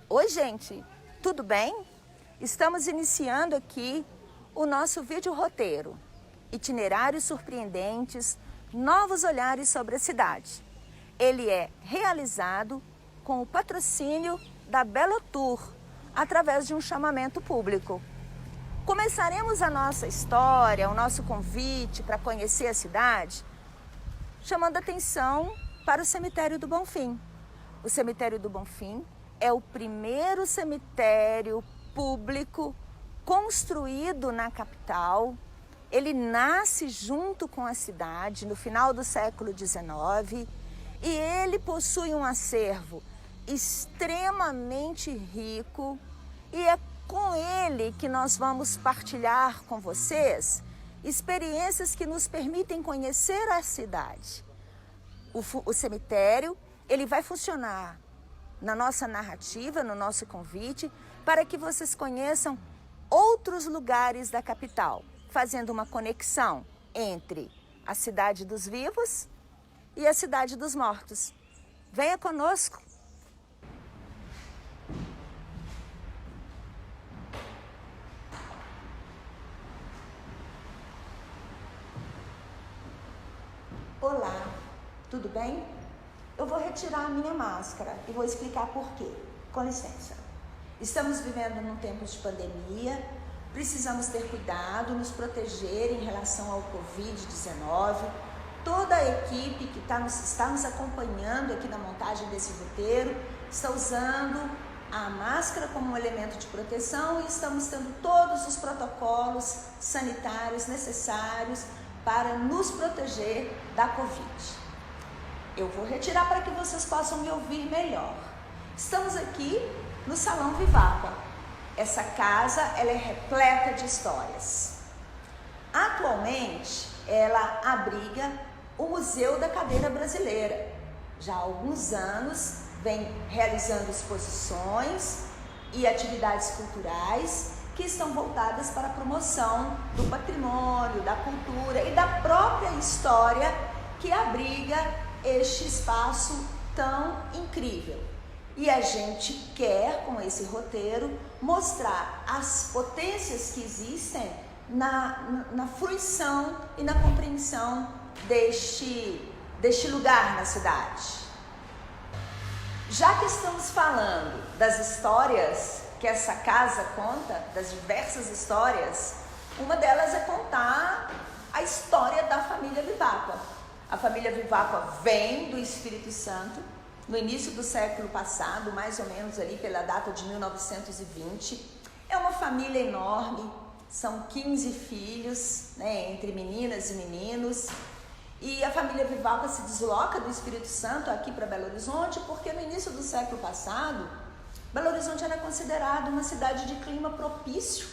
Oi, gente, tudo bem? Estamos iniciando aqui o nosso vídeo roteiro, Itinerários Surpreendentes, Novos Olhares sobre a Cidade. Ele é realizado com o patrocínio da Belo Tour, através de um chamamento público. Começaremos a nossa história, o nosso convite para conhecer a cidade, chamando atenção para o Cemitério do Bonfim. O Cemitério do Bonfim é o primeiro cemitério público construído na capital. Ele nasce junto com a cidade no final do século XIX e ele possui um acervo extremamente rico e é com ele que nós vamos partilhar com vocês experiências que nos permitem conhecer a cidade. O cemitério, ele vai funcionar na nossa narrativa, no nosso convite, para que vocês conheçam outros lugares da capital, fazendo uma conexão entre a cidade dos vivos e a cidade dos mortos. Venha conosco! Olá, tudo bem? Eu vou retirar a minha máscara e vou explicar por quê. Com licença. Estamos vivendo num tempo de pandemia, precisamos ter cuidado, nos proteger em relação ao Covid-19. Toda a equipe que está nos acompanhando aqui na montagem desse roteiro está usando a máscara como um elemento de proteção e estamos tendo todos os protocolos sanitários necessários para nos proteger da Covid. Eu vou retirar para que vocês possam me ouvir melhor. Estamos aqui no Salão Vivapa. Essa casa, ela é repleta de histórias. Atualmente, ela abriga o Museu da Cadeira Brasileira. Já há alguns anos, vem realizando exposições e atividades culturais que estão voltadas para a promoção do patrimônio, da cultura e da própria história que abriga este espaço tão incrível. E a gente quer, com esse roteiro, mostrar as potências que existem na fruição e na compreensão deste lugar na cidade. Já que estamos falando das histórias que essa casa conta, das diversas histórias, uma delas é contar a história da família Vivapa. A família Vivapa vem do Espírito Santo, no início do século passado, mais ou menos ali pela data de 1920. É uma família enorme, são 15 filhos, né, entre meninas e meninos. E a família Vivapa se desloca do Espírito Santo aqui para Belo Horizonte, porque no início do século passado, Belo Horizonte era considerado uma cidade de clima propício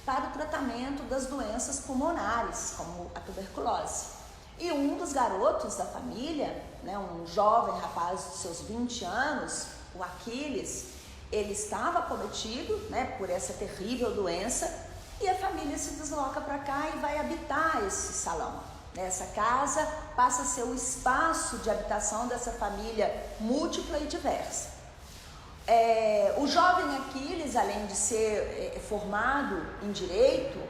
para o tratamento das doenças pulmonares, como a tuberculose. E um dos garotos da família, né, um jovem rapaz de seus 20 anos, o Aquiles, ele estava acometido, né, por essa terrível doença e a família se desloca para cá e vai habitar esse salão. Essa casa passa a ser o espaço de habitação dessa família múltipla e diversa. O jovem Aquiles, além de ser formado em Direito,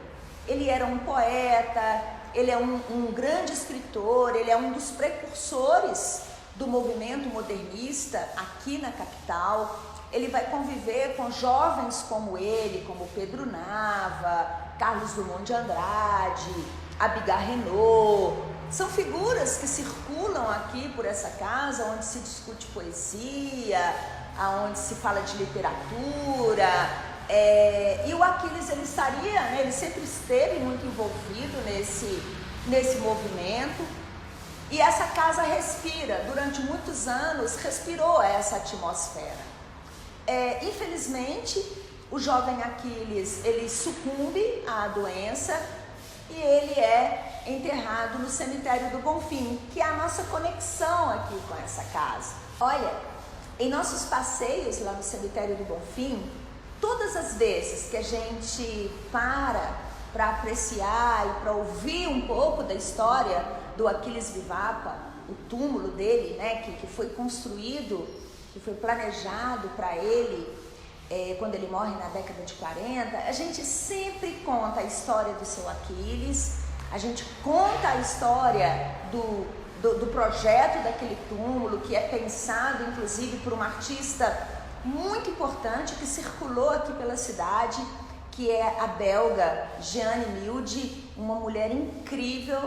ele era um poeta, ele é um grande escritor, ele é um dos precursores do movimento modernista aqui na capital. Ele vai conviver com jovens como ele, como Pedro Nava, Carlos Drummond de Andrade, Abigar Renault. São figuras que circulam aqui por essa casa, onde se discute poesia, onde se fala de literatura. E o Aquiles, ele estaria, né, ele sempre esteve muito envolvido nesse movimento. E essa casa respira, durante muitos anos, respirou essa atmosfera. Infelizmente, o jovem Aquiles, ele sucumbe à doença e ele é enterrado no Cemitério do Bonfim, que é a nossa conexão aqui com essa casa. Olha, em nossos passeios lá no Cemitério do Bonfim, todas as vezes que a gente para apreciar e para ouvir um pouco da história do Aquiles Vivapa, o túmulo dele, né, que foi construído, que foi planejado para ele, quando ele morre na década de 40, a gente sempre conta a história do seu Aquiles, a gente conta a história do projeto daquele túmulo, que é pensado inclusive por uma artista muito importante que circulou aqui pela cidade, que é a belga Jeanne Milde, uma mulher incrível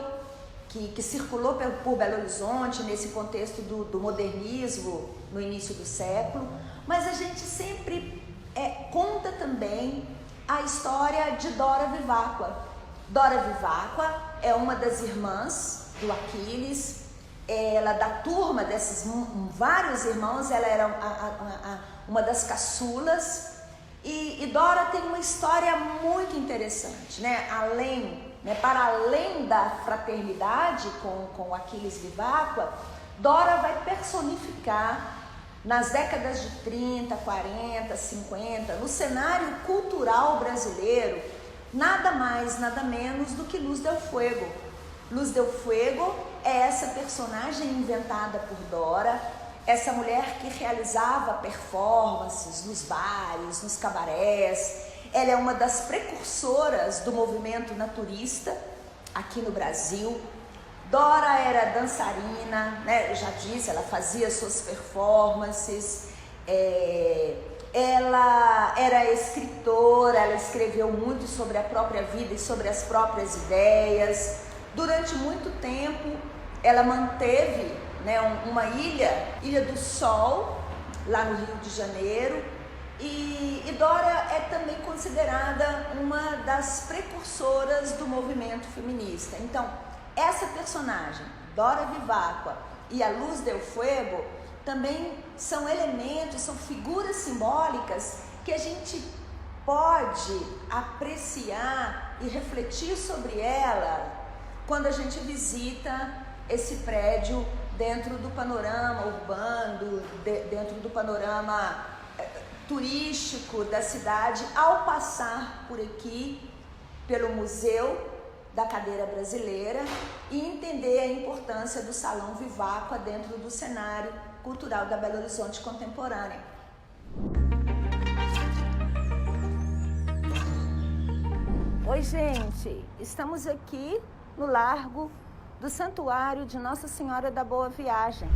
que circulou por Belo Horizonte nesse contexto do modernismo no início do século. Mas a gente sempre conta também a história de Dora Vivacqua. Dora Vivacqua é uma das irmãs do Aquiles, ela da turma desses vários irmãos, ela era uma das caçulas, e Dora tem uma história muito interessante, né? Para além da fraternidade com Aquiles Vivacqua, Dora vai personificar nas décadas de 30, 40, 50, no cenário cultural brasileiro, nada mais, nada menos do que Luz del Fuego. Luz del Fuego é essa personagem inventada por Dora, essa mulher que realizava performances nos bares, nos cabarés. Ela é uma das precursoras do movimento naturista aqui no Brasil. Dora era dançarina, né? Eu já disse, ela fazia suas performances, ela era escritora, ela escreveu muito sobre a própria vida e sobre as próprias ideias. Durante muito tempo, ela manteve, né, uma Ilha do Sol, lá no Rio de Janeiro, e Dora é também considerada uma das precursoras do movimento feminista. Então, essa personagem, Dora Vivacqua e a Luz del Fuego, também são elementos, são figuras simbólicas que a gente pode apreciar e refletir sobre ela quando a gente visita esse prédio dentro do panorama urbano, dentro do panorama turístico da cidade, ao passar por aqui, pelo Museu da Cadeira Brasileira, e entender a importância do Salão Vivacqua dentro do cenário cultural da Belo Horizonte contemporânea. Oi, gente! Estamos aqui no Largo do Santuário de Nossa Senhora da Boa Viagem.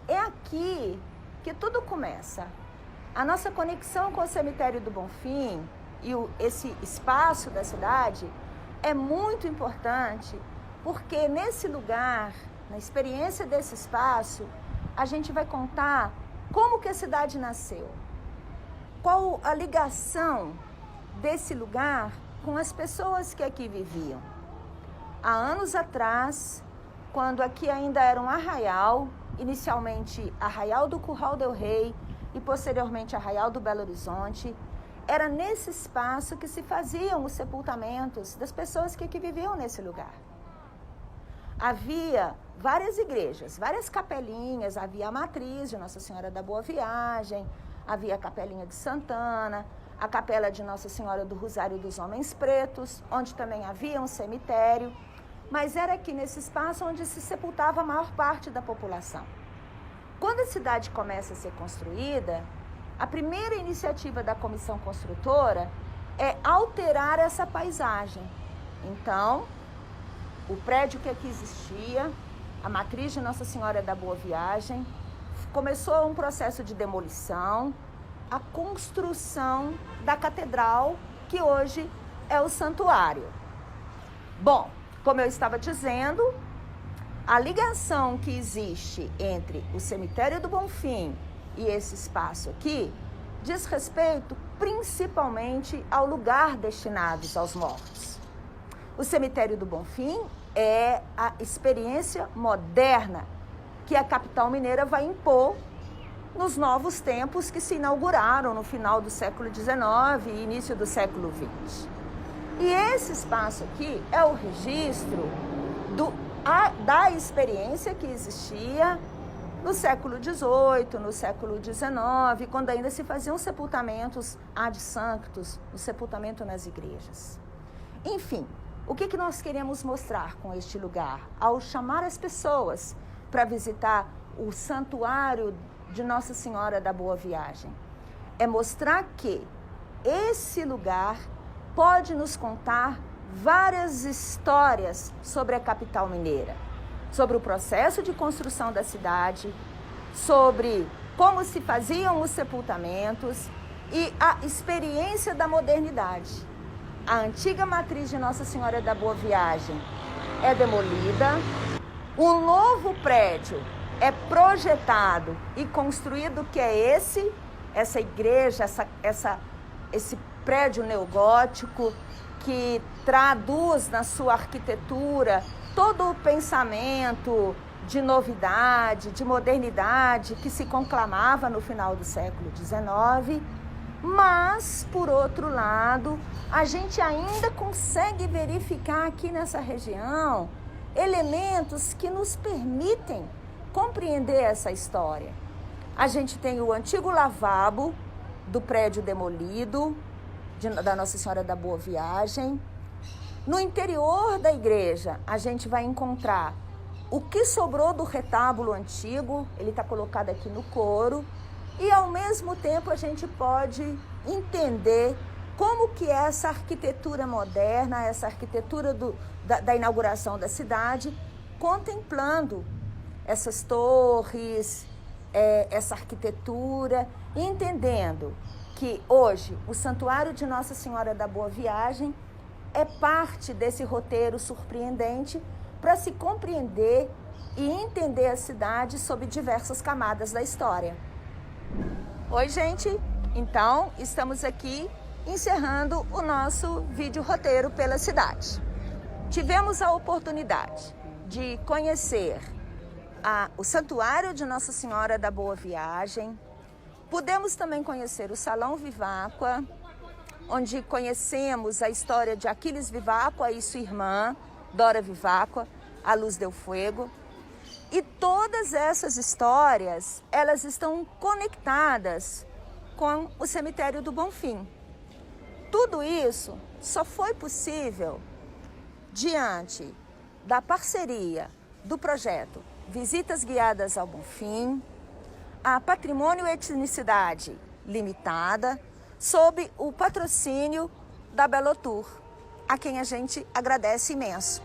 É aqui que tudo começa. A nossa conexão com o Cemitério do Bonfim e esse espaço da cidade é muito importante, porque nesse lugar, na experiência desse espaço, a gente vai contar como que a cidade nasceu. Qual a ligação desse lugar com as pessoas que aqui viviam? Há anos atrás, quando aqui ainda era um arraial, inicialmente Arraial do Curral del Rei e posteriormente Arraial do Belo Horizonte, era nesse espaço que se faziam os sepultamentos das pessoas que aqui viviam nesse lugar. Havia várias igrejas, várias capelinhas, havia a matriz de Nossa Senhora da Boa Viagem, havia a Capelinha de Santana, a Capela de Nossa Senhora do Rosário dos Homens Pretos, onde também havia um cemitério, mas era aqui nesse espaço onde se sepultava a maior parte da população. Quando a cidade começa a ser construída, a primeira iniciativa da comissão construtora é alterar essa paisagem. Então, o prédio que aqui existia, a matriz de Nossa Senhora da Boa Viagem, começou um processo de demolição, a construção da catedral, que hoje é o santuário. Bom, como eu estava dizendo, a ligação que existe entre o Cemitério do Bonfim e esse espaço aqui diz respeito principalmente ao lugar destinado aos mortos. O Cemitério do Bonfim é a experiência moderna que a capital mineira vai impor nos novos tempos que se inauguraram no final do século XIX e início do século XX. E esse espaço aqui é o registro da experiência que existia no século XVIII, no século XIX, quando ainda se faziam sepultamentos ad sanctus, o sepultamento nas igrejas. Enfim, O que nós queremos mostrar com este lugar? Ao chamar as pessoas para visitar o Santuário de Nossa Senhora da Boa Viagem, é mostrar que esse lugar pode nos contar várias histórias sobre a capital mineira, sobre o processo de construção da cidade, sobre como se faziam os sepultamentos e a experiência da modernidade. A antiga matriz de Nossa Senhora da Boa Viagem é demolida, um novo prédio é projetado e construído, que é essa igreja, esse prédio neogótico, que traduz na sua arquitetura todo o pensamento de novidade, de modernidade que se conclamava no final do século XIX. Mas, por outro lado, a gente ainda consegue verificar aqui nessa região elementos que nos permitem compreender essa história. A gente tem o antigo lavabo do prédio demolido, da Nossa Senhora da Boa Viagem. No interior da igreja, a gente vai encontrar o que sobrou do retábulo antigo, ele está colocado aqui no coro, e ao mesmo tempo a gente pode entender como que é essa arquitetura moderna, essa arquitetura da inauguração da cidade, contemplando essas torres, essa arquitetura, entendendo que hoje o Santuário de Nossa Senhora da Boa Viagem é parte desse roteiro surpreendente para se compreender e entender a cidade sob diversas camadas da história. Oi, gente! Então, estamos aqui encerrando o nosso vídeo roteiro pela cidade. Tivemos a oportunidade de conhecer o Santuário de Nossa Senhora da Boa Viagem. Pudemos também conhecer o Salão Viváqua, onde conhecemos a história de Aquiles Viváqua e sua irmã, Dora Viváqua, a Luz del Fuego. E todas essas histórias, elas estão conectadas com o Cemitério do Bonfim. Tudo isso só foi possível diante da parceria do projeto Visitas Guiadas ao Bonfim, a Patrimônio e Etnicidade Limitada, sob o patrocínio da Belotour, a quem a gente agradece imenso.